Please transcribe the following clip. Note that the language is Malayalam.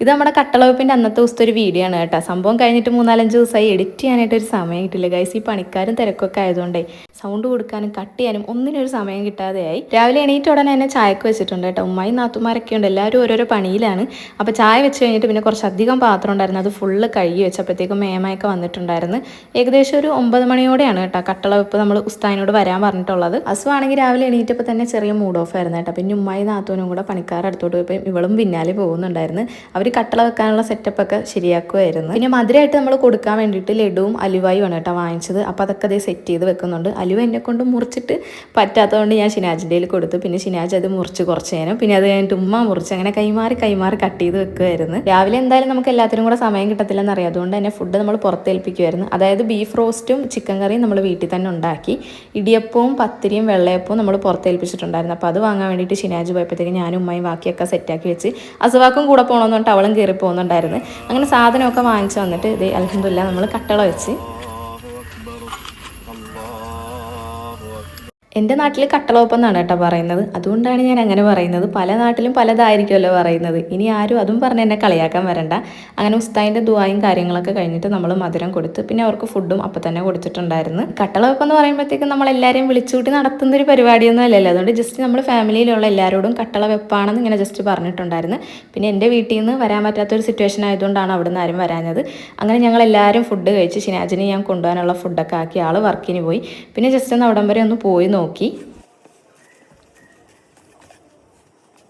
ഇത് നമ്മുടെ കട്ടളവെപ്പിൻ്റെ അന്നത്തെ ദിവസത്തെ ഒരു വീഡിയോ ആണ് കേട്ടോ. സംഭവം കഴിഞ്ഞിട്ട് 3-4 ദിവസമായി എഡിറ്റ് ചെയ്യാനായിട്ട് ഒരു സമയം കിട്ടില്ല ഗൈസ്. ഈ പണിക്കാരും തിരക്കൊക്കെ ആയതുകൊണ്ടേ സൗണ്ട് കൊടുക്കാനും കട്ട് ചെയ്യാനും ഒന്നിനും ഒരു സമയം കിട്ടാതെയായി. രാവിലെ എണീറ്റ് ഉടനെ തന്നെ ചായക്ക് വെച്ചിട്ടുണ്ട് കേട്ടോ. ഉമ്മായും നാത്തുമാരൊക്കെ ഉണ്ട്, എല്ലാവരും ഓരോരോ പണിയിലാണ്. അപ്പോൾ ചായ വെച്ച് കഴിഞ്ഞിട്ട് പിന്നെ കുറച്ചധികം പാത്രം ഉണ്ടായിരുന്നു, അത് ഫുള്ള് കഴുകി വെച്ചപ്പോഴത്തേക്കും മേമയൊക്കെ വന്നിട്ടുണ്ടായിരുന്നു. ഏകദേശം ഒരു 9 മണിയോടെയാണ് കേട്ടോ കട്ടളവെപ്പ് നമ്മൾ ഉസ്താദിനോട് വരാൻ പറഞ്ഞിട്ടുള്ളത്. അസുവാണെങ്കിൽ രാവിലെ എണീറ്റപ്പോൾ തന്നെ ചെറിയ മൂഡ് ഓഫ് ആയിരുന്നു കേട്ടോ. പിന്നെ ഉമ്മായും നാത്തൂനും കൂടെ പണിക്കാരുടെ അടുത്തോട്ട് പോയപ്പോൾ ഇവളും പിന്നാലെ പോകുന്നുണ്ടായിരുന്നു. അവർ കട്ടള വെക്കാനുള്ള സെറ്റപ്പൊക്കെ ശരിയാക്കുമായിരുന്നു. പിന്നെ മധുരമായിട്ട് നമ്മൾ കൊടുക്കാൻ വേണ്ടിയിട്ട് ലഡുവും അലുവായും ആണ് കേട്ടോ വാങ്ങിച്ചത്. അപ്പോൾ അതൊക്കെ അതേ സെറ്റ് ചെയ്ത് വെക്കുന്നുണ്ട്. അലുവ എന്നെ കൊണ്ട് മുറിച്ചിട്ട് പറ്റാത്തതുകൊണ്ട് ഞാൻ ഷിനാജിൻ്റെ കയ്യിൽ കൊടുത്തു. പിന്നെ ഷിനാജ് അത് മുറിച്ച് കുറച്ച് നേരം, പിന്നെ അത് കഴിഞ്ഞിട്ട് ഉമ്മ മുറിച്ച്, അങ്ങനെ കൈമാറി കട്ട് ചെയ്ത് വെക്കുമായിരുന്നു. രാവിലെ എന്തായാലും നമുക്ക് എല്ലാത്തിനും കൂടെ സമയം കിട്ടത്തില്ലെന്ന് അറിയാം. അതുകൊണ്ട് തന്നെ ഫുഡ് നമ്മൾ പുറത്തേൽപ്പിക്കുമായിരുന്നു. അതായത് ബീഫ് റോസ്റ്റും ചിക്കൻ കറിയും നമ്മൾ വീട്ടിൽ തന്നെ ഉണ്ടാക്കി. ഇടിയപ്പവും പത്തിരിയും വെള്ളയപ്പവും നമ്മൾ പുറത്തേൽപ്പിച്ചിട്ടുണ്ടായിരുന്നു. അപ്പോൾ അത് വാങ്ങാൻ വേണ്ടിയിട്ട് ഷിനാജ് പോയപ്പോഴത്തേക്ക് ഞാനും ഉമ്മയും ബാക്കിയൊക്കെ സെറ്റാക്കി വെച്ച്, അസുവാക്കും കൂടെ പോകണമെന്ന് പറഞ്ഞിട്ട് അവളും കയറി പോകുന്നുണ്ടായിരുന്നു. അങ്ങനെ സാധനമൊക്കെ വാങ്ങിച്ച് വന്നിട്ട് ഇത് അൽഹംദുലില്ലാ നമ്മൾ കട്ടള വെച്ച്. എൻ്റെ നാട്ടിൽ കട്ടളവെപ്പ് എന്നാണ് കേട്ടോ പറയുന്നത്. അതുകൊണ്ടാണ് ഞാൻ അങ്ങനെ പറയുന്നത്. പല നാട്ടിലും പലതായിരിക്കുമല്ലോ പറയുന്നത്. ഇനി ആരും അതും പറഞ്ഞ് എന്നെ കളിയാക്കാൻ വരണ്ട. അങ്ങനെ ഉസ്താദിൻ്റെ ദുആയും കാര്യങ്ങളൊക്കെ കഴിഞ്ഞിട്ട് നമ്മൾ മധുരം കൊടുത്ത് പിന്നെ അവർക്ക് ഫുഡും അപ്പം തന്നെ കൊടുത്തിട്ടുണ്ടായിരുന്നു. കട്ടളവെപ്പ് എന്ന് പറയുമ്പോഴത്തേക്കും നമ്മളെല്ലാവരെയും വിളിച്ചുകൂട്ടി നടത്തുന്നൊരു പരിപാടിയൊന്നും അല്ലല്ലോ. അതുകൊണ്ട് ജസ്റ്റ് നമ്മൾ ഫാമിലിയിലുള്ള എല്ലാവരോടും കട്ടളവെപ്പാണെന്ന് ഇങ്ങനെ ജസ്റ്റ് പറഞ്ഞിട്ടുണ്ടായിരുന്നു. പിന്നെ എൻ്റെ വീട്ടിൽ നിന്ന് വരാൻ പറ്റാത്തൊരു സിറ്റുവേഷൻ ആയതുകൊണ്ടാണ് അവിടെ നിന്ന് ആരും വരാഞ്ഞത്. അങ്ങനെ ഞങ്ങൾ എല്ലാവരും ഫുഡ് കഴിച്ച് ഷിനാജിനെ ഞാൻ കൊണ്ടുപോകാനുള്ള ഫുഡൊക്കെ ആക്കി ആൾ വർക്കിന് പോയി. പിന്നെ ജസ്റ്റ് ഒന്ന് അവിടം വരെ ഒന്ന് പോയി നോക്കി.